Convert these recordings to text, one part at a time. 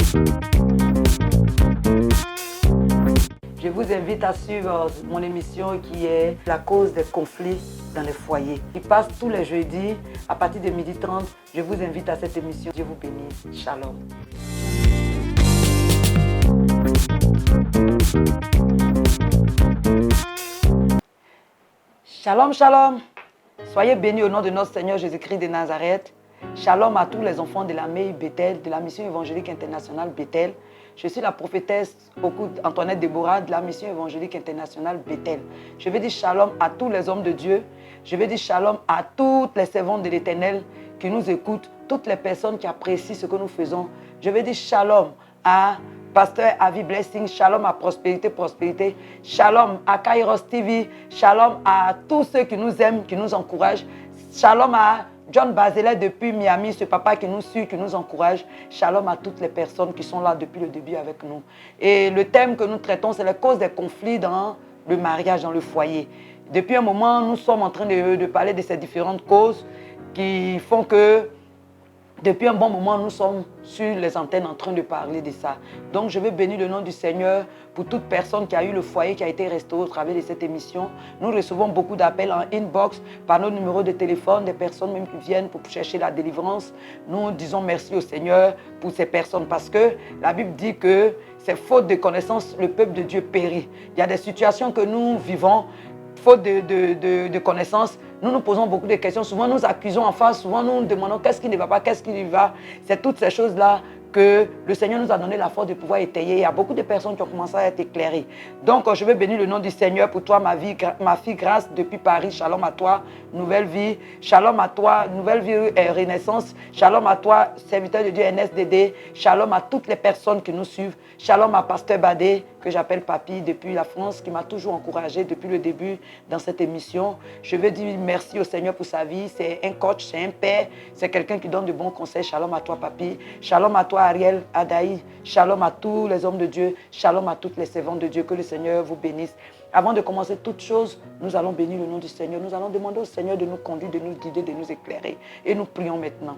Je vous invite à suivre mon émission qui est La cause des conflits dans les foyers. Qui passe tous les jeudis à partir de 12h30. Je vous invite à cette émission. Dieu vous bénisse. Shalom. Shalom, shalom. Soyez bénis au nom de notre Seigneur Jésus-Christ de Nazareth. Shalom à tous les enfants de la MEI Bethel, de la Mission évangélique internationale Bethel. Je suis la prophétesse Antoinette Déborah de la Mission évangélique internationale Bethel. Je vais dire shalom à tous les hommes de Dieu. Je vais dire shalom à toutes les servantes de l'Éternel qui nous écoutent, toutes les personnes qui apprécient ce que nous faisons. Je vais dire shalom à Pasteur Avi Blessing, shalom à Prospérité, shalom à Kairos TV, shalom à tous ceux qui nous aiment, qui nous encouragent, shalom à John Bazelet depuis Miami, ce papa qui nous suit, qui nous encourage. Shalom à toutes les personnes qui sont là depuis le début avec nous. Et le thème que nous traitons, c'est la cause des conflits dans le mariage, dans le foyer. Depuis un moment, nous sommes en train de parler de ces différentes causes qui font que depuis un bon moment, nous sommes sur les antennes en train de parler de ça. Donc, je veux bénir le nom du Seigneur pour toute personne qui a eu le foyer, qui a été restauré au travers de cette émission. Nous recevons beaucoup d'appels en inbox, par nos numéros de téléphone, des personnes même qui viennent pour chercher la délivrance. Nous disons merci au Seigneur pour ces personnes parce que la Bible dit que c'est faute de connaissance, le peuple de Dieu périt. Il y a des situations que nous vivons, faute de connaissances, nous nous posons beaucoup de questions. Souvent, nous accusons en face. Souvent, nous nous demandons qu'est-ce qui ne va pas, qu'est-ce qui va. C'est toutes ces choses-là que le Seigneur nous a donné la force de pouvoir étayer. Il y a beaucoup de personnes qui ont commencé à être éclairées. Donc, je veux bénir le nom du Seigneur pour toi, ma fille Grâce, depuis Paris. Shalom à toi, nouvelle vie. Shalom à toi, nouvelle vie Renaissance. Shalom à toi, serviteur de Dieu NSDD. Shalom à toutes les personnes qui nous suivent. Shalom à Pasteur Badé, que j'appelle Papy depuis la France, qui m'a toujours encouragé depuis le début dans cette émission. Je veux dire merci au Seigneur pour sa vie. C'est un coach, c'est un père, c'est quelqu'un qui donne de bons conseils. Shalom à toi, Papy. Shalom à toi, Ariel Adaï. Shalom à tous les hommes de Dieu. Shalom à toutes les servantes de Dieu. Que le Seigneur vous bénisse. Avant de commencer toutes choses, nous allons bénir le nom du Seigneur. Nous allons demander au Seigneur de nous conduire, de nous guider, de nous éclairer. Et nous prions maintenant.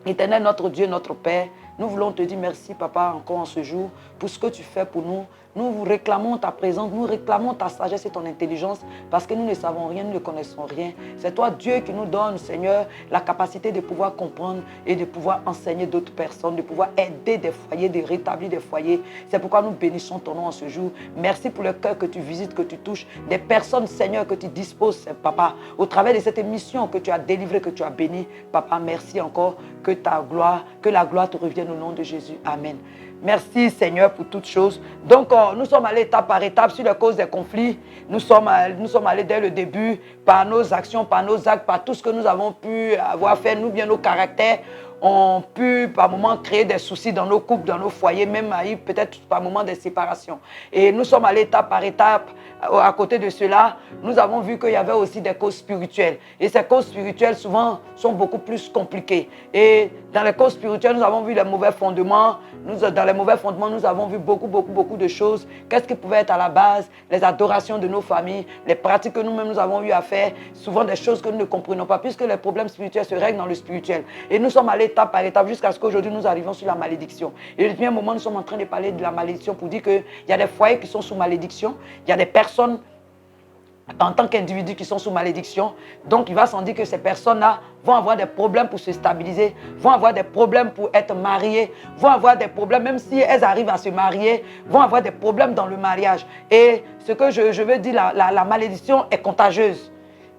Éternel, notre Dieu, notre Père, nous voulons te dire merci, Papa, encore en ce jour, pour ce que tu fais pour nous. Nous vous réclamons ta présence, nous réclamons ta sagesse et ton intelligence, parce que nous ne savons rien, nous ne connaissons rien. C'est toi, Dieu, qui nous donne, Seigneur, la capacité de pouvoir comprendre et de pouvoir enseigner d'autres personnes, de pouvoir aider des foyers, de rétablir des foyers. C'est pourquoi nous bénissons ton nom en ce jour. Merci pour le cœur que tu visites, que tu touches, des personnes, Seigneur, que tu disposes, Papa, au travers de cette émission que tu as délivrée, que tu as bénie. Papa, merci encore, que la gloire te revienne au nom de Jésus. Amen. Merci Seigneur pour toutes choses. Donc nous sommes allés étape par étape sur les causes des conflits. Nous sommes allés dès le début par nos actions, par nos actes, par tout ce que nous avons pu avoir fait. Nous, bien nos caractères ont pu par moments créer des soucis dans nos couples, dans nos foyers, même peut-être par moments des séparations. Et nous sommes allés étape par étape. À côté de cela, nous avons vu qu'il y avait aussi des causes spirituelles. Et ces causes spirituelles, souvent, sont beaucoup plus compliquées. Et dans les causes spirituelles, nous avons vu les mauvais fondements. Dans les mauvais fondements, nous avons vu beaucoup de choses. Qu'est-ce qui pouvait être à la base? Les adorations de nos familles, les pratiques que nous-mêmes nous avons eu à faire. Souvent des choses que nous ne comprenons pas, puisque les problèmes spirituels se règlent dans le spirituel. Et nous sommes allés étape par étape jusqu'à ce qu'aujourd'hui, nous arrivons sur la malédiction. Et depuis un moment, nous sommes en train de parler de la malédiction pour dire qu'il y a des foyers qui sont sous malédiction. Il y a des personnes en tant qu'individus qui sont sous malédiction. Donc, il va sans dire que ces personnes-là vont avoir des problèmes pour se stabiliser, vont avoir des problèmes pour être mariées, vont avoir des problèmes, même si elles arrivent à se marier, vont avoir des problèmes dans le mariage. Et ce que je veux dire, la malédiction est contagieuse.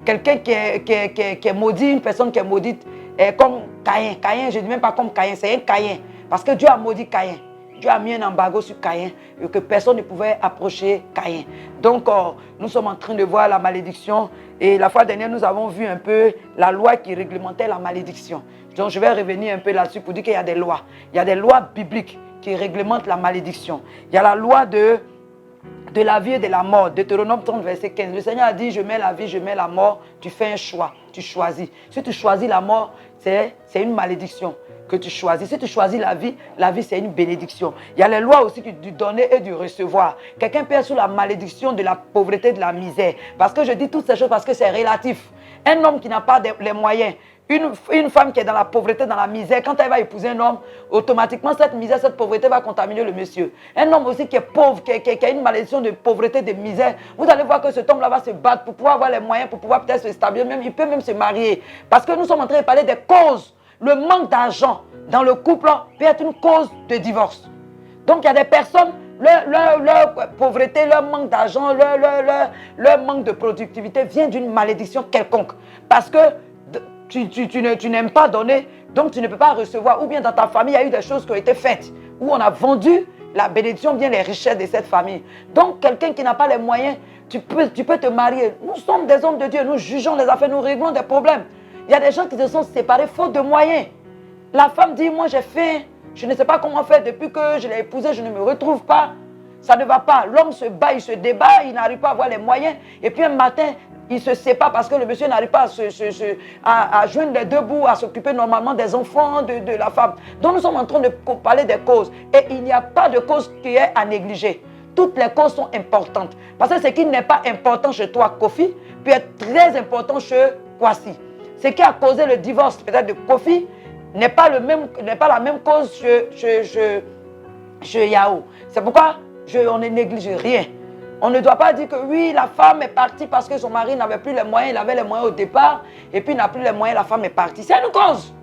Quelqu'un qui est maudit, une personne qui est maudite, est comme Caïn. Caïn, je ne dis même pas comme Caïn, c'est un Caïn. Parce que Dieu a maudit Caïn. Dieu a mis un embargo sur Caïn et que personne ne pouvait approcher Caïn. Donc, nous sommes en train de voir la malédiction. Et la fois dernière, nous avons vu un peu la loi qui réglementait la malédiction. Donc, je vais revenir un peu là-dessus pour dire qu'il y a des lois. Il y a des lois bibliques qui réglementent la malédiction. Il y a la loi de la vie et de la mort. Deutéronome 30, verset 15. Le Seigneur a dit, je mets la vie, je mets la mort. Tu fais un choix, tu choisis. Si tu choisis la mort, c'est une malédiction que tu choisis. Si tu choisis la vie c'est une bénédiction. Il y a les lois aussi du donner et du recevoir. Quelqu'un peut être sous la malédiction de la pauvreté, de la misère. Parce que je dis toutes ces choses parce que c'est relatif. Un homme qui n'a pas les moyens Une femme qui est dans la pauvreté, dans la misère, quand elle va épouser un homme, automatiquement cette misère, cette pauvreté va contaminer le monsieur. Un homme aussi qui est pauvre, qui a une malédiction de pauvreté, de misère, vous allez voir que cet homme-là va se battre pour pouvoir avoir les moyens, pour pouvoir peut-être se stabiliser, même, il peut même se marier. Parce que nous sommes en train de parler des causes. Le manque d'argent dans le couple peut être une cause de divorce. Donc il y a des personnes, leur pauvreté, leur manque d'argent, leur manque de productivité vient d'une malédiction quelconque. Parce que tu n'aimes pas donner, donc tu ne peux pas recevoir. Ou bien dans ta famille, il y a eu des choses qui ont été faites, où on a vendu la bénédiction, bien les richesses de cette famille. Donc quelqu'un qui n'a pas les moyens, tu peux te marier. Nous sommes des hommes de Dieu, nous jugeons les affaires, nous réglons des problèmes. Il y a des gens qui se sont séparés faute de moyens. La femme dit, moi j'ai fait, je ne sais pas comment faire, depuis que je l'ai épousé, je ne me retrouve pas. Ça ne va pas. L'homme se bat, il se débat, il n'arrive pas à avoir les moyens. Et puis un matin, il se sépare parce que le monsieur n'arrive pas à joindre les deux bouts, à s'occuper normalement des enfants, de la femme. Donc nous sommes en train de parler des causes. Et il n'y a pas de cause qui est à négliger. Toutes les causes sont importantes. Parce que ce qui n'est pas important chez toi, Kofi, peut être très important chez Kwasi. Ce qui a causé le divorce peut-être de Kofi n'est pas la même cause chez Yao. C'est pourquoi on ne néglige rien. On ne doit pas dire que oui, la femme est partie parce que son mari n'avait plus les moyens, il avait les moyens au départ, et puis il n'a plus les moyens, la femme est partie. C'est une cause.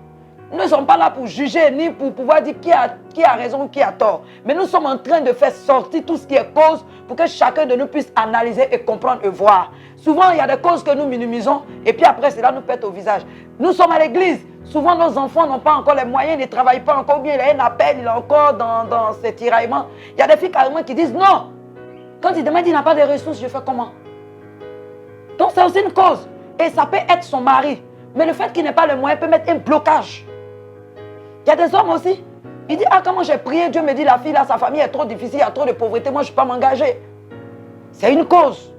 Nous ne sommes pas là pour juger, ni pour pouvoir dire qui a raison ou qui a tort. Mais nous sommes en train de faire sortir tout ce qui est cause pour que chacun de nous puisse analyser et comprendre et voir. Souvent, il y a des causes que nous minimisons, et puis après, cela nous pète au visage. Nous sommes à l'église. Souvent, nos enfants n'ont pas encore les moyens, ils ne travaillent pas encore, ou bien il y a un appel, il est encore dans ses tiraillements. Il y a des filles carrément qui disent non. Quand il demande, il n'a pas de ressources, je fais comment? Donc c'est aussi une cause. Et ça peut être son mari. Mais le fait qu'il n'ait pas le moyen peut mettre un blocage. Il y a des hommes aussi. Il dit, ah comment j'ai prié, Dieu me dit, la fille là, sa famille est trop difficile, il y a trop de pauvreté, moi je ne peux pas m'engager. C'est une cause.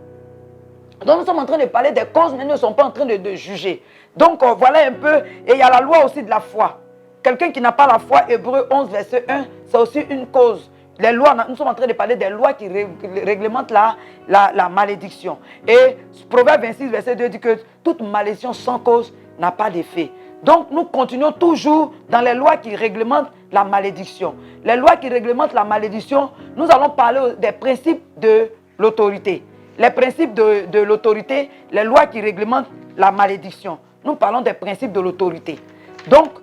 Donc nous sommes en train de parler des causes, mais nous ne sommes pas en train de juger. Donc voilà un peu. Et il y a la loi aussi de la foi. Quelqu'un qui n'a pas la foi, Hébreux 11, verset 1, c'est aussi une cause. Les lois, nous sommes en train de parler des lois qui réglementent la malédiction. Et Proverbe 26, verset 2 dit que toute malédiction sans cause n'a pas d'effet. Donc nous continuons toujours dans les lois qui réglementent la malédiction. Les lois qui réglementent la malédiction, nous allons parler des principes de l'autorité. Les principes de l'autorité, les lois qui réglementent la malédiction. Nous parlons des principes de l'autorité. Donc,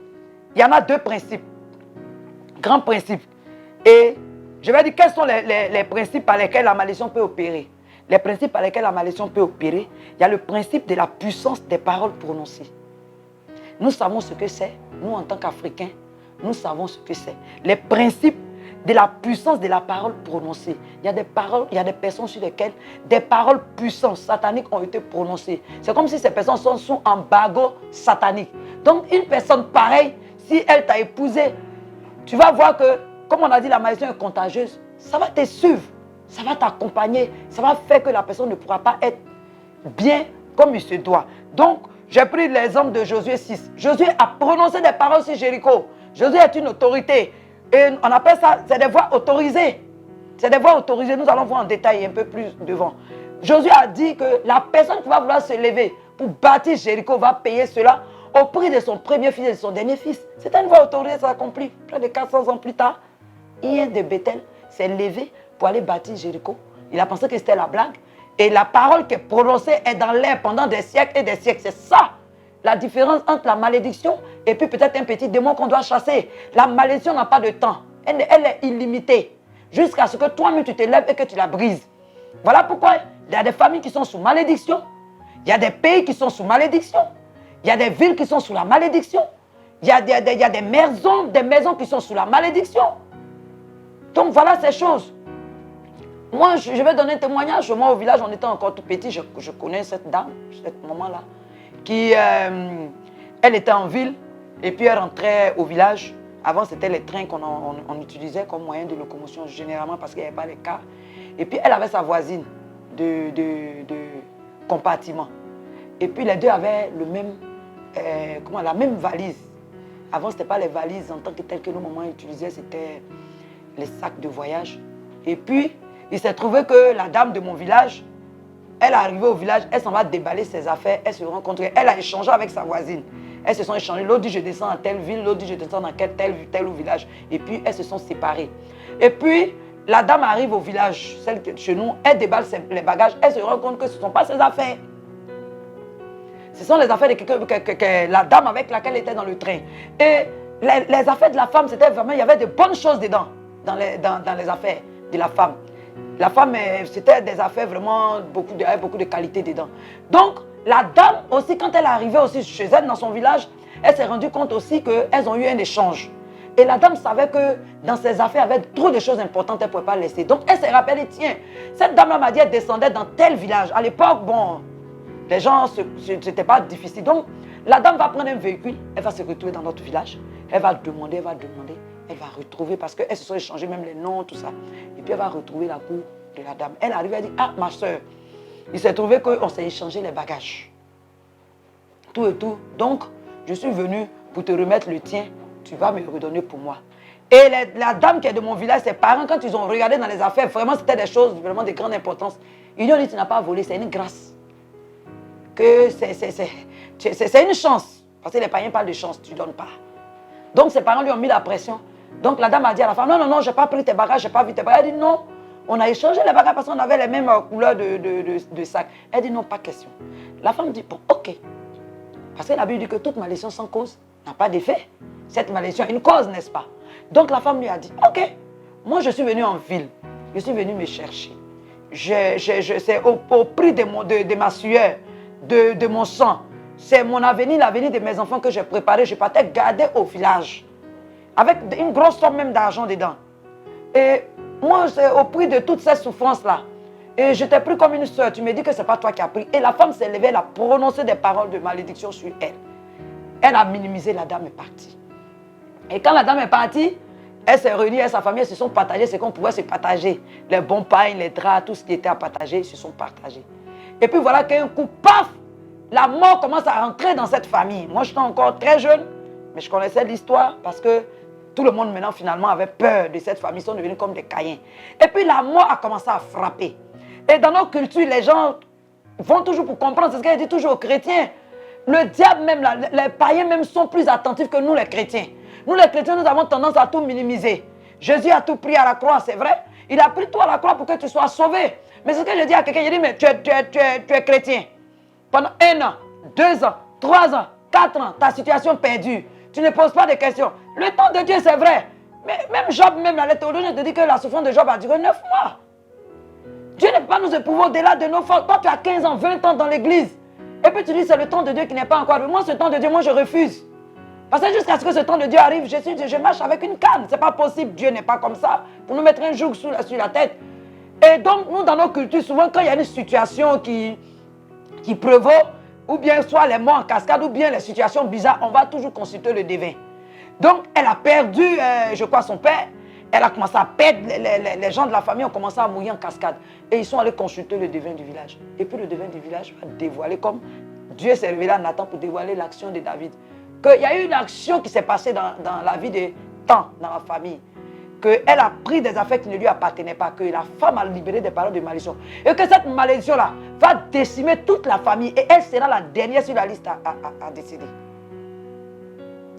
il y en a deux principes, grands principes. Et je vais dire quels sont les principes par lesquels la malédiction peut opérer. Les principes par lesquels la malédiction peut opérer, il y a le principe de la puissance des paroles prononcées. Nous savons ce que c'est. Nous, en tant qu'Africains, nous savons ce que c'est. Les principes de la puissance de la parole prononcée. Il y a des paroles, il y a des personnes sur lesquelles des paroles puissantes, sataniques ont été prononcées. C'est comme si ces personnes sont sous embargo satanique. Donc, une personne pareille, si elle t'a épousé, tu vas voir que, comme on a dit, la malédiction est contagieuse. Ça va te suivre, ça va t'accompagner, ça va faire que la personne ne pourra pas être bien comme il se doit. Donc, j'ai pris l'exemple de Josué 6. Josué a prononcé des paroles sur Jéricho. Josué est une autorité. Et on appelle ça, c'est des voix autorisées. C'est des voix autorisées. Nous allons voir en détail un peu plus devant. Josué a dit que la personne qui va vouloir se lever pour bâtir Jéricho va payer cela au prix de son premier fils et de son dernier fils. C'est une voix autorisée, ça s'accomplit. Près de 400 ans plus tard, Ian de Bethel s'est levé pour aller bâtir Jéricho. Il a pensé que c'était la blague. Et la parole qui est prononcée est dans l'air pendant des siècles et des siècles. C'est ça la différence entre la malédiction et puis peut-être un petit démon qu'on doit chasser. La malédiction n'a pas de temps. Elle est illimitée. Jusqu'à ce que toi-même tu te lèves et que tu la brises. Voilà pourquoi il y a des familles qui sont sous malédiction. Il y a des pays qui sont sous malédiction. Il y a des villes qui sont sous la malédiction. Il y a des maisons qui sont sous la malédiction. Donc voilà ces choses. Moi, je vais donner un témoignage. Moi, au village, on était encore tout petit. Je connais cette dame, cette maman-là, qui, elle était en ville et puis elle rentrait au village. Avant, c'était les trains qu'on utilisait comme moyen de locomotion, généralement parce qu'il n'y avait pas les cars. Et puis, elle avait sa voisine de compartiment. Et puis, les deux avaient la même valise. Avant, ce n'était pas les valises en tant que telles que nos mamans utilisaient, c'était les sacs de voyage. Et puis, il s'est trouvé que la dame de mon village, elle est arrivée au village, elle s'en va déballer ses affaires, elle se rencontre, elle a échangé avec sa voisine. Elles se sont échangées. L'autre dit je descends à telle ville, l'autre dit je descends dans tel ou village. Et puis elles se sont séparées. Et puis la dame arrive au village, celle qui est chez nous, elle déballe les bagages, elle se rend compte que ce ne sont pas ses affaires. Ce sont les affaires de la dame avec laquelle elle était dans le train. Et les affaires de la femme, c'était vraiment, il y avait de bonnes choses dedans, dans les affaires de la femme. La femme, c'était des affaires vraiment, avec beaucoup de qualité dedans. Donc, la dame aussi, quand elle est arrivée aussi chez elle, dans son village, elle s'est rendue compte aussi qu'elles ont eu un échange. Et la dame savait que dans ses affaires, il y avait trop de choses importantes, elle ne pouvait pas laisser. Donc, elle s'est rappelée, tiens, cette dame-là m'a dit, elle descendait dans tel village. À l'époque, bon, les gens, ce n'était pas difficile. Donc, la dame va prendre un véhicule, elle va se retrouver dans notre village. Elle va demander, elle va retrouver, parce qu'elles se sont échangées même les noms, tout ça. Et puis, elle va retrouver la cour de la dame. Elle arrive, elle dit, ah, ma soeur, il s'est trouvé qu'on s'est échangé les bagages. Tout et tout. Donc, je suis venue pour te remettre le tien. Tu vas me le redonner pour moi. Et la dame qui est de mon village, ses parents, quand ils ont regardé dans les affaires, vraiment, c'était des choses vraiment de grande importance. Ils lui ont dit, tu n'as pas volé, c'est une grâce. Que c'est une chance. Parce que les païens parlent de chance, tu ne donnes pas. Donc, ses parents lui ont mis la pression. Donc, la dame a dit à la femme, non, non, non, je n'ai pas pris tes bagages, je n'ai pas vu tes bagages. Elle dit, non, on a échangé les bagages parce qu'on avait les mêmes couleurs de sac. Elle dit, non, pas question. La femme dit, bon, ok. Parce que la Bible dit que toute malédiction sans cause n'a pas d'effet. Cette malédiction a une cause, n'est-ce pas? Donc, la femme lui a dit, ok, moi, je suis venue en ville. Je suis venue me chercher. C'est au prix de ma sueur, de mon sang. C'est mon avenir, l'avenir de mes enfants que j'ai préparé. Je partais garder au village. Avec une grosse somme même d'argent dedans. Et moi, c'est au prix de toutes ces souffrances-là. Et je t'ai pris comme une soeur. Tu me dis que ce n'est pas toi qui as pris. Et la femme s'est levée, elle a prononcé des paroles de malédiction sur elle. Elle a minimisé, la dame est partie. Et quand la dame est partie, elle s'est réunie, elle et sa famille, elles se sont partagées ce qu'on pouvait se partager. Les bons pains, les draps, tout ce qui était à partager, ils se sont partagés. Et puis voilà qu'un coup, paf, la mort commence à rentrer dans cette famille. Moi, j'étais encore très jeune, mais je connaissais l'histoire parce que tout le monde maintenant finalement avait peur de cette famille. Ils sont devenus comme des Caïns. Et puis la mort a commencé à frapper. Et dans nos cultures, les gens vont toujours pour comprendre. C'est ce qu'elle dit toujours aux chrétiens. Le diable même, les païens même sont plus attentifs que nous les chrétiens. Nous les chrétiens, nous avons tendance à tout minimiser. Jésus a tout pris à la croix, c'est vrai. Il a pris tout à la croix pour que tu sois sauvé. Mais c'est ce que je dis à quelqu'un, je dis, mais tu es chrétien. Pendant 1 an, 2 ans, 3 ans, 4 ans, ta situation perdue. Tu ne poses pas de questions. Le temps de Dieu, c'est vrai. Mais même Job, même la théologie te dit que la souffrance de Job a duré 9 mois. Dieu ne peut pas nous éprouver au-delà de nos forces. Toi, tu as 15 ans, 20 ans dans l'église. Et puis tu dis, c'est le temps de Dieu qui n'est pas encore arrivé. Moi, ce temps de Dieu, moi, je refuse. Parce que jusqu'à ce que ce temps de Dieu arrive, je marche avec une canne. Ce n'est pas possible. Dieu n'est pas comme ça. Pour nous mettre un joug sur la tête. Et donc, nous, dans nos cultures, souvent, quand il y a une situation qui prévaut, ou bien soit les morts en cascade, ou bien les situations bizarres, on va toujours consulter le devin. Donc, elle a perdu, je crois, son père. Elle a commencé à perdre, les gens de la famille ont commencé à mourir en cascade. Et ils sont allés consulter le devin du village. Et puis le devin du village va dévoiler, comme Dieu s'est révélé à Nathan pour dévoiler l'action de David. Qu'il y a eu une action qui s'est passée dans la vie de tant, dans la famille. Qu'elle a pris des affaires qui ne lui appartenaient pas. Que la femme a libéré des paroles de malédiction. Et que cette malédiction-là va décimer toute la famille. Et elle sera la dernière sur la liste à décéder.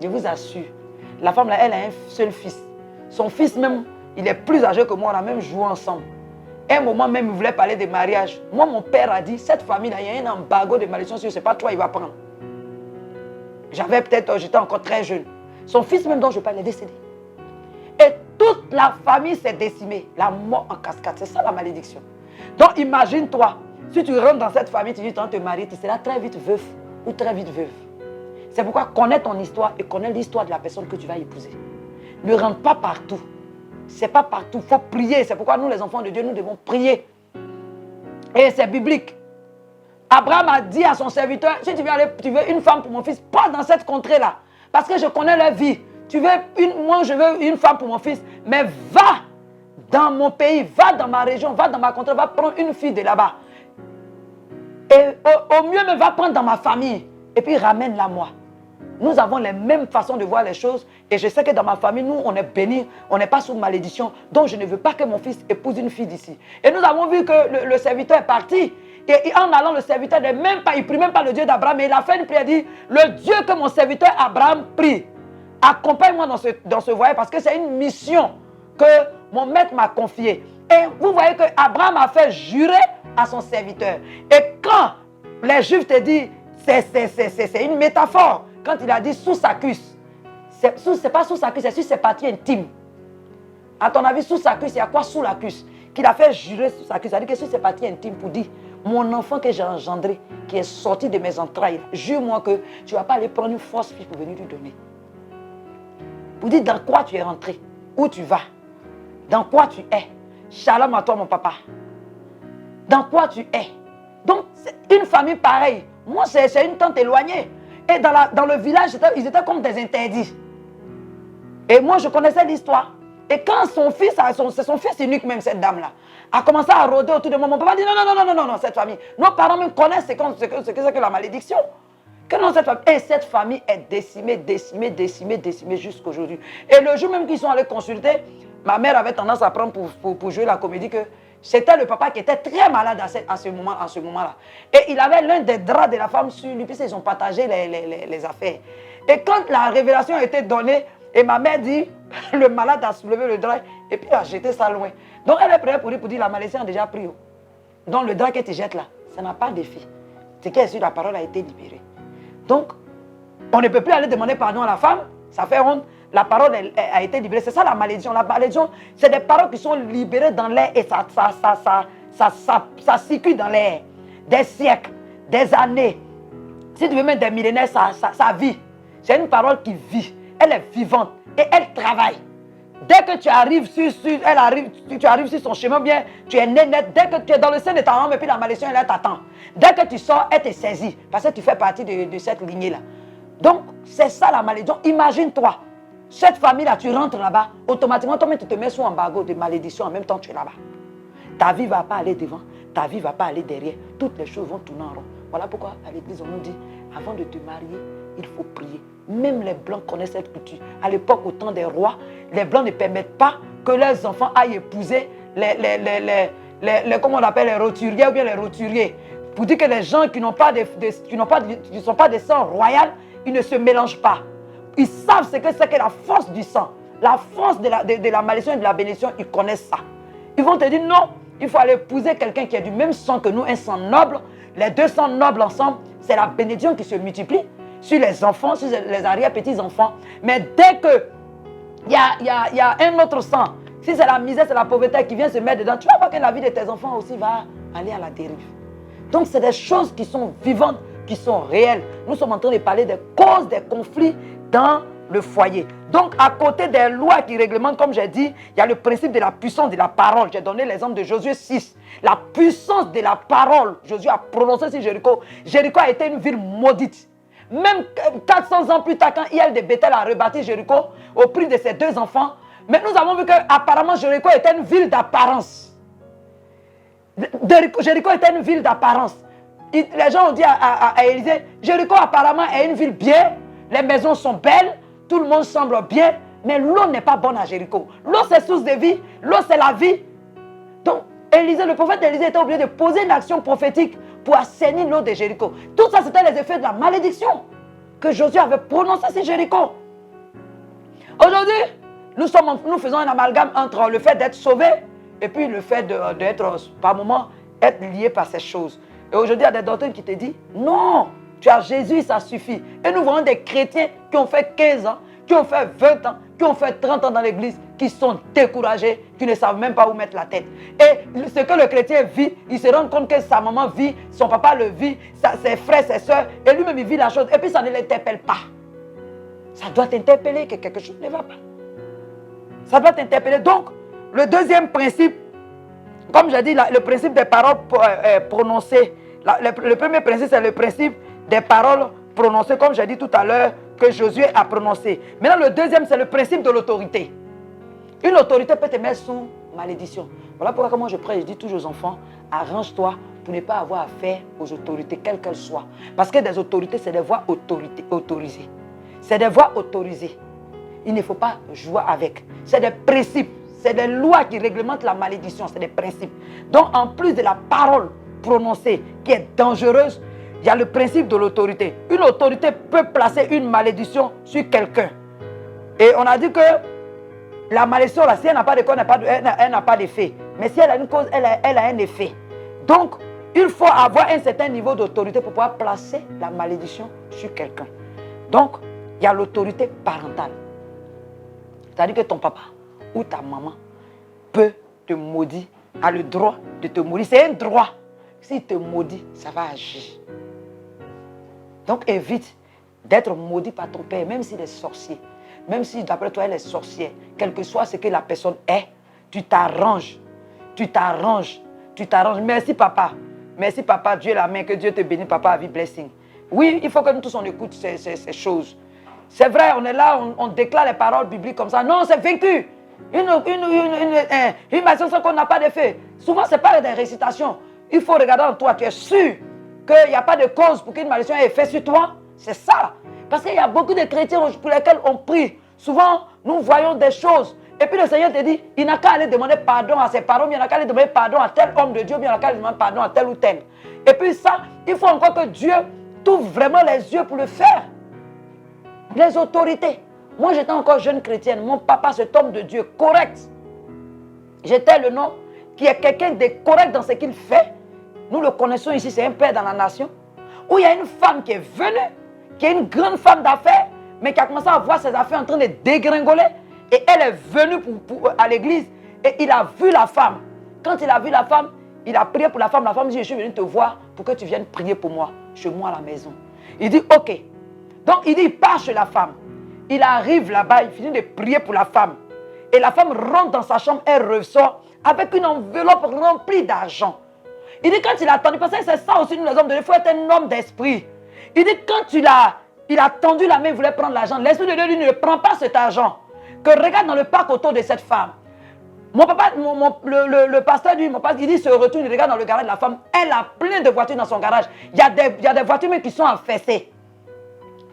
Je vous assure. La femme, là, elle a un seul fils. Son fils même, il est plus âgé que moi, on a même joué ensemble. À un moment même, il voulait parler de mariage. Moi, mon père a dit, cette famille-là, il y a un embargo de malédiction, ce n'est pas toi, il va prendre. J'étais encore très jeune. Son fils même dont je parle est décédé. Et toute la famille s'est décimée. La mort en cascade, c'est ça la malédiction. Donc imagine-toi, si tu rentres dans cette famille, tu dis, tu vas te marier, tu seras très vite veuf ou très vite veuve. C'est pourquoi connais ton histoire et connais l'histoire de la personne que tu vas épouser. Ne rentre pas partout. Ce n'est pas partout. Il faut prier. C'est pourquoi nous, les enfants de Dieu, nous devons prier. Et c'est biblique. Abraham a dit à son serviteur, si tu veux une femme pour mon fils, pas dans cette contrée-là. Parce que je connais leur vie. Moi, je veux une femme pour mon fils. Mais va dans mon pays, va dans ma région, va dans ma contrée, va prendre une fille de là-bas. Et au mieux, me va prendre dans ma famille. Et puis ramène-la moi. Nous avons les mêmes façons de voir les choses. Et je sais que dans ma famille, nous, on est bénis. On n'est pas sous malédiction. Donc, je ne veux pas que mon fils épouse une fille d'ici. Et nous avons vu que le serviteur est parti. Et en allant, le serviteur il ne prie même pas le Dieu d'Abraham, mais il a fait une prière, il dit, le Dieu que mon serviteur Abraham prie, accompagne-moi dans ce voyage parce que c'est une mission que mon maître m'a confiée. Et vous voyez que Abraham a fait jurer à son serviteur. Et quand les Juifs te disent, c'est une métaphore, quand il a dit sous sa cuisse, c'est pas sous sa cuisse, c'est sur ses parties intimes. À ton avis, sous sa cuisse, il y a quoi sous la cuisse? Qu'il a fait jurer sous sa cuisse, il a dit que sur ses parties intimes pour dire, mon enfant que j'ai engendré, qui est sorti de mes entrailles, jure-moi que tu ne vas pas aller prendre une fausse fille pour venir lui donner. Pour dire dans quoi tu es rentré, où tu vas, dans quoi tu es. Shalom à toi mon papa. Dans quoi tu es. Donc, c'est une famille pareille. Moi, c'est une tante éloignée. Et dans le village, ils étaient comme des interdits. Et moi, je connaissais l'histoire. Et quand c'est son fils unique même, cette dame-là, a commencé à rôder autour de moi, mon papa dit non, cette famille. Nos parents même connaissent ce que c'est que la malédiction. Que non, cette famille est décimée jusqu'à aujourd'hui. Et le jour même qu'ils sont allés consulter, ma mère avait tendance à prendre pour jouer la comédie que c'était le papa qui était très malade à ce moment-là. Et il avait l'un des draps de la femme sur lui, puis ils ont partagé les affaires. Et quand la révélation a été donnée, et ma mère dit, le malade a soulevé le drap et puis a jeté ça loin. Donc elle est prête pour dire, la malédiction a déjà pris. Donc le drap que tu jettes là, ça n'a pas d'effet. C'est qu'elle est la parole a été libérée. Donc, on ne peut plus aller demander pardon à la femme, ça fait honte. La parole a été libérée. C'est ça la malédiction. La malédiction, c'est des paroles qui sont libérées dans l'air et ça circule dans l'air. Des siècles, des années. Si tu veux mettre des millénaires, ça vit. C'est une parole qui vit. Elle est vivante et elle travaille. Dès que tu arrives tu arrives sur son chemin, bien, tu es né net. Dès que tu es dans le sein de ta maman, et puis la malédiction, elle t'attend. Dès que tu sors, elle te saisit. Parce que tu fais partie de cette lignée-là. Donc, c'est ça la malédiction. Imagine-toi, cette famille-là, tu rentres là-bas, automatiquement, toi-même, tu te mets sous embargo de malédiction en même temps que tu es là-bas. Ta vie ne va pas aller devant, ta vie ne va pas aller derrière. Toutes les choses vont tourner en rond. Voilà pourquoi à l'église, on nous dit, avant de te marier, il faut prier. Même les Blancs connaissent cette culture. À l'époque, au temps des rois, les Blancs ne permettent pas que leurs enfants aillent épouser comment on appelle, les roturiers ou bien les roturiers. Pour dire que les gens qui ne sont pas des sangs royaux, ils ne se mélangent pas. Ils savent ce que c'est que la force du sang, la force de la malédiction et de la bénédiction, ils connaissent ça. Ils vont te dire non, il faut aller épouser quelqu'un qui a du même sang que nous, un sang noble. Les deux sangs nobles ensemble, c'est la bénédiction qui se multiplie sur les enfants, sur les arrière-petits-enfants. Mais dès que il y a un autre sang, si c'est la misère, c'est la pauvreté qui vient se mettre dedans, tu vas voir que la vie de tes enfants aussi va aller à la dérive. Donc c'est des choses qui sont vivantes, qui sont réelles. Nous sommes en train de parler des causes des conflits dans le foyer. Donc à côté des lois qui réglementent, comme j'ai dit, il y a le principe de la puissance de la parole. J'ai donné l'exemple de Josué 6. La puissance de la parole. Josué a prononcé sur Jéricho. Jéricho a été une ville maudite. Même 400 ans plus tard, quand Hiel de Bethel a rebâti Jéricho au prix de ses deux enfants, mais nous avons vu qu'apparemment Jéricho était une ville d'apparence. Jéricho était une ville d'apparence. Les gens ont dit à Élisée, Jéricho apparemment est une ville bien, les maisons sont belles, tout le monde semble bien, mais l'eau n'est pas bonne à Jéricho. L'eau c'est source de vie, l'eau c'est la vie. Donc Élisée, le prophète Élisée était obligé de poser une action prophétique pour assainir l'eau de Jéricho. Tout ça c'était les effets de la malédiction que Josué avait prononcée sur Jéricho. Aujourd'hui, nous faisons un amalgame entre le fait d'être sauvé et puis le fait d'être, par moment, être lié par ces choses. Et aujourd'hui, il y a des doctrines qui te disent, non, tu as Jésus, ça suffit. Et nous voyons des chrétiens qui ont fait 15 ans, qui ont fait 20 ans, qui ont fait 30 ans dans l'église, qui sont découragés, qui ne savent même pas où mettre la tête. Et ce que le chrétien vit, il se rend compte que sa maman vit, son papa le vit, ses frères, ses soeurs, et lui-même il vit la chose, et puis ça ne l'interpelle pas. Ça doit t'interpeller que quelque chose ne va pas. Ça doit t'interpeller. Donc, le deuxième principe, comme j'ai dit, le principe des paroles prononcées. Le premier principe, c'est le principe des paroles prononcées, comme j'ai dit tout à l'heure, que Josué a prononcé. Maintenant, le deuxième, c'est le principe de l'autorité. Une autorité peut te mettre sous malédiction. Voilà pourquoi moi je prêche, je dis toujours aux enfants, arrange-toi pour ne pas avoir affaire aux autorités, quelles qu'elles soient. Parce que des autorités, c'est des voies autorisées. C'est des voies autorisées. Il ne faut pas jouer avec. C'est des principes, c'est des lois qui réglementent la malédiction, c'est des principes. Donc, en plus de la parole prononcée, qui est dangereuse, il y a le principe de l'autorité. Une autorité peut placer une malédiction sur quelqu'un. Et on a dit que la malédiction, là, si elle n'a pas de cause, elle n'a pas d'effet. Mais si elle a une cause, elle a un effet. Donc, il faut avoir un certain niveau d'autorité pour pouvoir placer la malédiction sur quelqu'un. Donc, il y a l'autorité parentale. C'est-à-dire que ton papa ou ta maman peut te maudire, a le droit de te maudire. C'est un droit. S'il te maudit, ça va agir. Donc, évite d'être maudit par ton père, même s'il est sorcier. Même si d'après toi, elle est sorcière. Quel que soit ce que la personne est, tu t'arranges. Tu t'arranges. Tu t'arranges. Merci, papa. Merci, papa. Dieu la main. Que Dieu te bénisse, papa. Vie blessing. Oui, il faut que nous tous, on écoute ces choses. C'est vrai, on est là, on déclare les paroles bibliques comme ça. Non, c'est vaincu. Une malédiction qu'on n'a pas d'effet. Souvent, ce n'est pas des récitations. Il faut regarder en toi. Tu es sûr qu'il n'y a pas de cause pour qu'une malédiction ait effet sur toi. C'est ça. Parce qu'il y a beaucoup de chrétiens pour lesquels on prie. Souvent, nous voyons des choses. Et puis le Seigneur te dit, il n'a qu'à aller demander pardon à ses parents, mais il n'a qu'à aller demander pardon à tel homme de Dieu, mais il n'a qu'à aller demander pardon à tel ou tel. Et puis ça, il faut encore que Dieu t'ouvre vraiment les yeux pour le faire. Les autorités. Moi, j'étais encore jeune chrétienne. Mon papa, cet homme de Dieu, correct. J'étais le nom qui est quelqu'un de correct dans ce qu'il fait. Nous le connaissons ici, c'est un père dans la nation. Où il y a une femme qui est venue, qui est une grande femme d'affaires, mais qui a commencé à voir ses affaires en train de dégringoler. Et elle est venue à l'église et il a vu la femme. Quand il a vu la femme, il a prié pour la femme. La femme dit, je suis venu te voir pour que tu viennes prier pour moi, chez moi à la maison. Il dit, ok. Donc il dit, il part chez la femme. Il arrive là-bas, il finit de prier pour la femme. Et la femme rentre dans sa chambre, elle ressort avec une enveloppe remplie d'argent. Il dit, quand il a attendu, parce que c'est ça aussi, nous les hommes de Dieu, il faut être un homme d'esprit. Il dit, quand il a tendu la main, il voulait prendre l'argent. L'Esprit de Dieu dit, ne prends pas cet argent. Que regarde dans le parc autour de cette femme. Mon papa, le pasteur, lui, il dit, se retourne, il regarde dans le garage de la femme. Elle a plein de voitures dans son garage. Il y a des voitures même qui sont affaissées.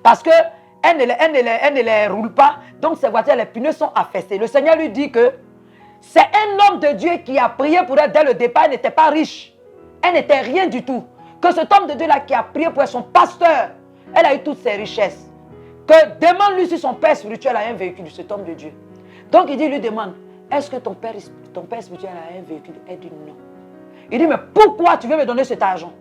Parce qu'elle ne les roule pas. Donc ces voitures, les pneus sont affaissés. Le Seigneur lui dit que c'est un homme de Dieu qui a prié pour elle dès le départ. Elle n'était pas riche. Elle n'était rien du tout. Que cet homme de Dieu-là qui a prié pour elle, son pasteur, elle a eu toutes ses richesses. Que demande-lui si son père spirituel a un véhicule, cet homme de Dieu. Donc il dit, lui demande, est-ce que ton père spirituel a un véhicule? Elle dit non. Il dit, mais pourquoi tu veux me donner cet argent?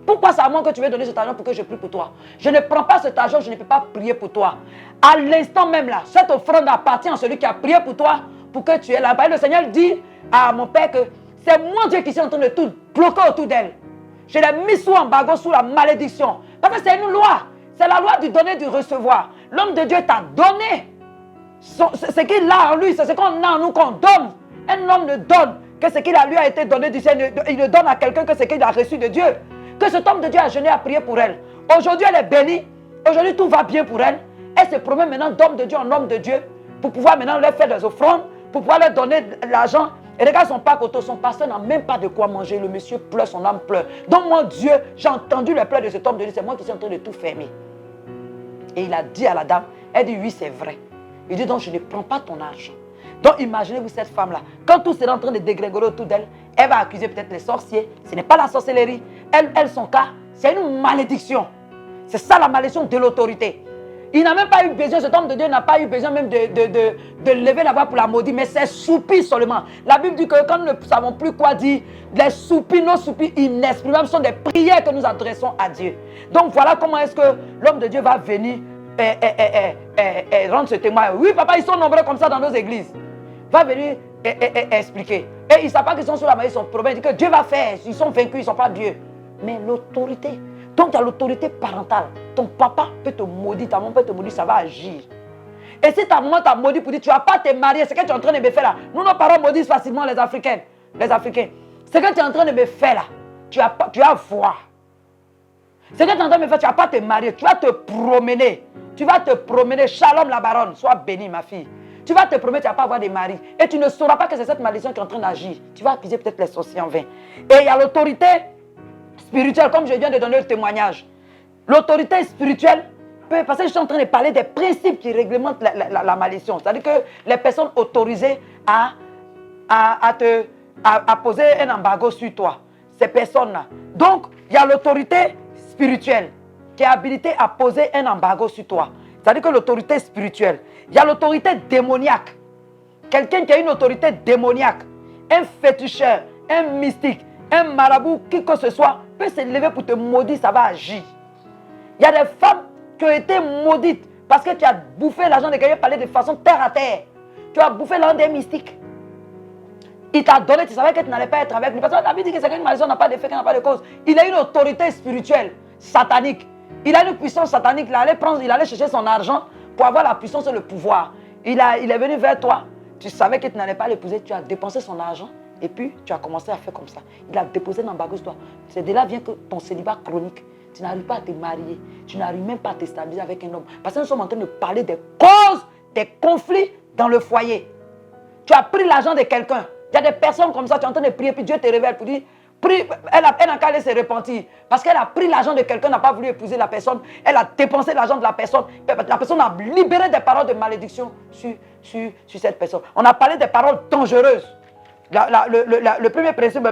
Pourquoi c'est à moi que tu veux donner cet argent pour que je prie pour toi? Je ne prends pas cet argent, je ne peux pas prier pour toi. À l'instant même là, cette offrande appartient à celui qui a prié pour toi, pour que tu es là. Et le Seigneur dit à mon père que c'est moi Dieu qui suis en train de tout bloquer autour d'elle. Je l'ai mis sous embargo, sous la malédiction. Parce que c'est une loi. C'est la loi du donner, du recevoir. L'homme de Dieu t'a donné. Ce qu'il a en lui, c'est ce qu'on a en nous qu'on donne. Un homme ne donne que ce qu'il a lui a été donné du ciel. Il ne donne à quelqu'un que ce qu'il a reçu de Dieu. Que cet homme de Dieu a jeûné, a prié pour elle. Aujourd'hui, elle est bénie. Aujourd'hui, tout va bien pour elle. Elle se promet maintenant d'homme de Dieu en homme de Dieu pour pouvoir maintenant leur faire des offrandes, pour pouvoir leur donner de l'argent. Et regarde son parc auto, son pasteur n'a même pas de quoi manger. Le monsieur pleure, son âme pleure. Donc moi, Dieu, j'ai entendu les pleurs de cet homme de Dieu. C'est moi qui suis en train de tout fermer. Et il a dit à la dame, elle dit oui, c'est vrai. Il dit donc je ne prends pas ton argent. Donc imaginez-vous cette femme-là. Quand tout sera en train de dégringoler autour d'elle, elle va accuser peut-être les sorciers. Ce n'est pas la sorcellerie. Elle, son cas, c'est une malédiction. C'est ça la malédiction de l'autorité. Il n'a même pas eu besoin, cet homme de Dieu n'a pas eu besoin même de lever la voix pour la maudire, mais c'est soupir seulement. La Bible dit que quand nous ne savons plus quoi dire, les soupirs, nos soupirs inexprimables sont des prières que nous adressons à Dieu. Donc voilà comment est-ce que l'homme de Dieu va venir et rendre ce témoin. Oui papa, ils sont nombreux comme ça dans nos églises. Va venir expliquer. Et ils ne savent pas qu'ils sont sur la malédiction, ils sont probés, ils disent que Dieu va faire, ils sont vaincus, ils ne sont pas Dieu. Mais l'autorité, donc tu as l'autorité parentale. Ton papa peut te maudire, ta maman peut te maudire, ça va agir. Et si ta maman t'a maudit pour dire tu ne vas pas te marier, c'est ce que tu es en train de me faire là. Nous, nos parents maudissent facilement les Africains. Ce que tu es en train de me faire là, tu vas voir. Ce que tu es en train de me faire, tu ne vas pas te marier, tu vas te promener. Tu vas te promener. Shalom la baronne, sois bénie ma fille. Tu vas te promener, tu ne vas pas avoir de mari. Et tu ne sauras pas que c'est cette malédiction qui est en train d'agir. Tu vas accuser peut-être les sorciers en vain. Et il y a l'autorité spirituelle, comme je viens de donner le témoignage. L'autorité spirituelle, parce que je suis en train de parler des principes qui réglementent la malédiction. C'est-à-dire que les personnes autorisées à poser un embargo sur toi. ces personnes-là. Donc, il y a l'autorité spirituelle qui est habilitée à poser un embargo sur toi. C'est-à-dire que l'autorité spirituelle. Il y a l'autorité démoniaque. Quelqu'un qui a une autorité démoniaque, un féticheur, un mystique, un marabout, qui que ce soit, peut se lever pour te maudire, ça va agir. Il y a des femmes qui ont été maudites parce que tu as bouffé l'argent de quelqu'un, parler de façon terre à terre. Tu as bouffé l'argent des mystiques. Il t'a donné, tu savais que tu n'allais pas être avec lui. Parce que la Bible dit que c'est qu'une malédiction n'a pas d'effet, qu'elle n'a pas de cause. Il a une autorité spirituelle, satanique. Il a une puissance satanique. Il allait chercher son argent pour avoir la puissance et le pouvoir. Il est venu vers toi. Tu savais que tu n'allais pas l'épouser. Tu as dépensé son argent. Et puis, tu as commencé à faire comme ça. Il a déposé un embargo sur toi. C'est de là vient que ton célibat chronique. Tu n'arrives pas à te marier. Tu n'arrives même pas à te stabiliser avec un homme. Parce que nous sommes en train de parler des causes des conflits dans le foyer. Tu as pris l'argent de quelqu'un. Il y a des personnes comme ça, tu es en train de prier, puis Dieu te révèle pour dire, prie, elle n'a qu'à aller se repentir. Parce qu'elle a pris l'argent de quelqu'un, n'a pas voulu épouser la personne, elle a dépensé l'argent de la personne a libéré des paroles de malédiction sur cette personne. On a parlé des paroles dangereuses. Le premier principe,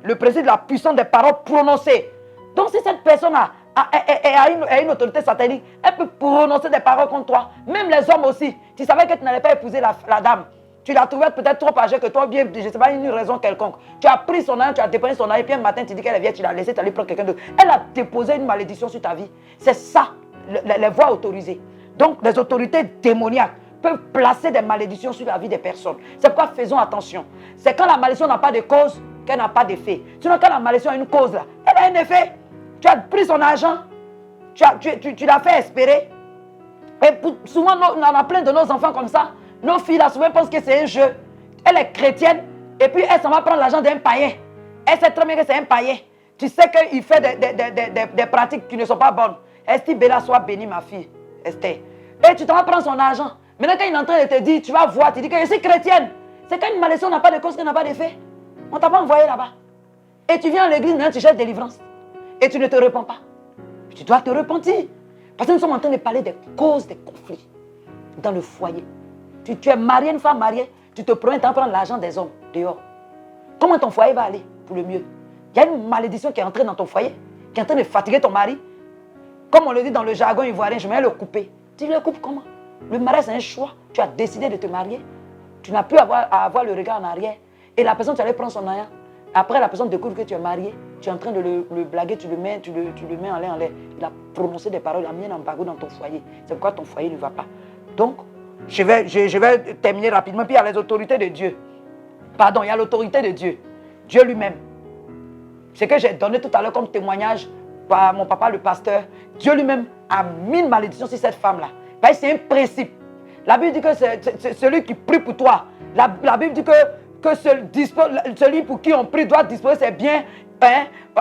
le principe de la puissance des paroles prononcées. Donc si cette personne a une autorité satanique, elle peut prononcer des paroles contre toi. Même les hommes aussi. Tu savais que tu n'allais pas épouser la dame. Tu l'as trouvé peut-être trop âgée que toi, bien, je ne sais pas, une raison quelconque. Tu as pris son argent, tu as dépensé son argent, et puis un matin, tu dis qu'elle est vieille, tu l'as laissée, tu allais prendre quelqu'un d'autre. Elle a déposé une malédiction sur ta vie. C'est ça, les voies autorisées. Donc, les autorités démoniaques peuvent placer des malédictions sur la vie des personnes. C'est pourquoi faisons attention. C'est quand la malédiction n'a pas de cause qu'elle n'a pas d'effet. Sinon, quand la malédiction a une cause, là, elle a un effet. Tu as pris son argent, tu l'as fait espérer. Et souvent, on en a plein de nos enfants comme ça. Nos filles, là, souvent, pensent que c'est un jeu. Elle est chrétienne, et puis elle s'en va prendre l'argent d'un païen. Elle sait très bien que c'est un païen. Tu sais qu'il fait des pratiques qui ne sont pas bonnes. Esther Bella, sois bénie, ma fille. Esther. Et tu t'en vas prendre son argent. Maintenant, quand il est en train de te dire, tu vas voir, tu dis que je suis chrétienne. C'est quand une malédiction n'a pas de cause, qu'elle n'a pas d'effet. On ne t'a pas envoyé là-bas. Et tu viens à l'église, maintenant tu cherches délivrance. Et tu ne te repens pas. Tu dois te repentir. Parce que nous sommes en train de parler des causes des conflits dans le foyer. Tu es marié, une femme mariée, tu te promets de prendre l'argent des hommes dehors. Comment ton foyer va aller pour le mieux? Il y a une malédiction qui est entrée dans ton foyer, qui est en train de fatiguer ton mari. Comme on le dit dans le jargon ivoirien, je vais le couper. Tu le coupes comment? Le mariage, c'est un choix. Tu as décidé de te marier. Tu n'as plus à avoir le regard en arrière. Et la personne, tu allais prendre son argent. Après, la personne découvre que tu es marié. Tu es en train de le blaguer, tu le mets en l'air. Il a prononcé des paroles, il a mis un embargo dans ton foyer. C'est pourquoi ton foyer ne va pas. Donc, je vais terminer rapidement. Puis il y a les autorités de Dieu. Pardon, il y a l'autorité de Dieu. Dieu lui-même. Ce que j'ai donné tout à l'heure comme témoignage par mon papa, le pasteur. Dieu lui-même a mis une malédiction sur cette femme-là. Parce que c'est un principe. La Bible dit que c'est celui qui prie pour toi. La Bible dit que celui pour qui on prie doit disposer ses biens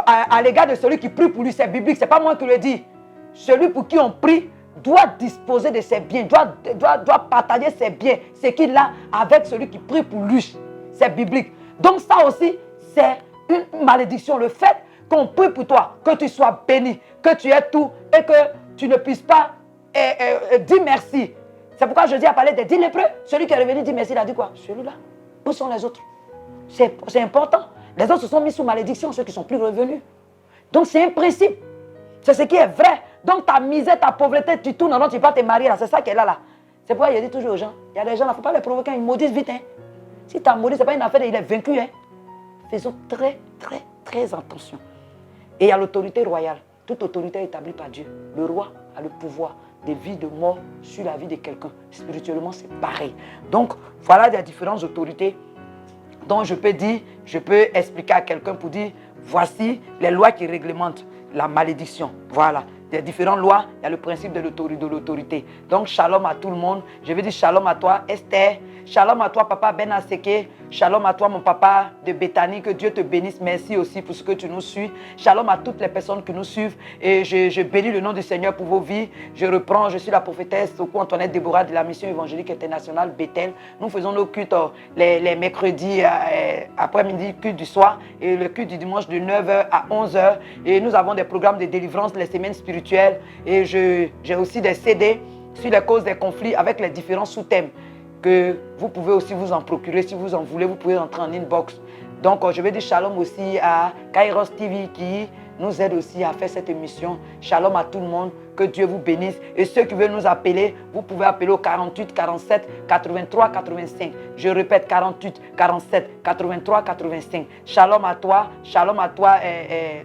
à l'égard de celui qui prie pour lui. C'est biblique, ce n'est pas moi qui le dis. Celui pour qui on prie doit disposer de ses biens, doit partager ses biens, ce qu'il a avec celui qui prie pour lui. C'est biblique. Donc ça aussi, c'est une malédiction. Le fait qu'on prie pour toi, que tu sois béni, que tu aies tout et que tu ne puisses pas dire merci. C'est pourquoi je dis à parler des 10 lépreux. Celui qui est revenu dire merci, il a dit quoi? Celui-là. Où sont les autres? C'est important. Les autres se sont mis sous malédiction, ceux qui ne sont plus revenus. Donc c'est un principe. C'est ce qui est vrai. Donc ta misère, ta pauvreté, tu tournes, non, tu ne vas pas te marier là. C'est ça qui est là. C'est pourquoi je dis toujours aux gens, il y a des gens là, il ne faut pas les provoquer, ils maudissent vite. Hein. Si tu as maudit, ce n'est pas une affaire, il est vaincu. Hein. Faisons très, très, très attention. Et il y a l'autorité royale. Toute autorité est établie par Dieu. Le roi a le pouvoir de vie, de mort sur la vie de quelqu'un. Spirituellement, c'est pareil. Donc, voilà les différentes autorités dont je peux expliquer à quelqu'un pour dire, voici les lois qui réglementent la malédiction. Voilà. Des différentes lois, il y a le principe de l'autorité. Donc, shalom à tout le monde. Je veux dire shalom à toi, Esther. Shalom à toi, papa Ben Aseke. Shalom à toi, mon papa de Bethany. Que Dieu te bénisse. Merci aussi pour ce que tu nous suis. Shalom à toutes les personnes qui nous suivent. Et je bénis le nom du Seigneur pour vos vies. Je reprends, je suis la prophétesse Antoinette Déborah de la mission évangélique internationale Bethel. Nous faisons nos cultes les mercredis après-midi, culte du soir. Et le culte du dimanche de 9h à 11h. Et nous avons des programmes de délivrance, les semaines spirituelles. Et j'ai aussi des CD sur les causes des conflits avec les différents sous-thèmes que vous pouvez aussi vous en procurer. Si vous en voulez, vous pouvez entrer en inbox Donc, je vais dire shalom aussi à Kairos TV qui nous aide aussi à faire cette émission. Shalom à tout le monde, que Dieu vous bénisse. Et ceux qui veulent nous appeler, vous pouvez appeler au 48 47 83 85. Je répète, 48 47 83 85. Shalom à toi,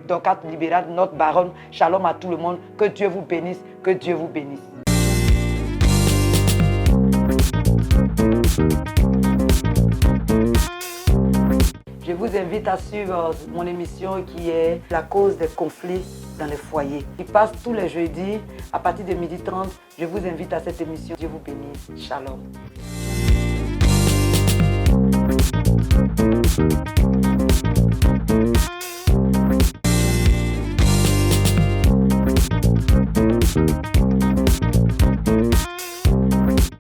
Dorcas Libéral, notre baronne. Shalom à tout le monde, que Dieu vous bénisse, que Dieu vous bénisse. Je vous invite à suivre mon émission qui est La cause des conflits dans les foyers. Il passe tous les jeudis à partir de 12h30. Je vous invite à cette émission. Dieu vous bénisse. Shalom.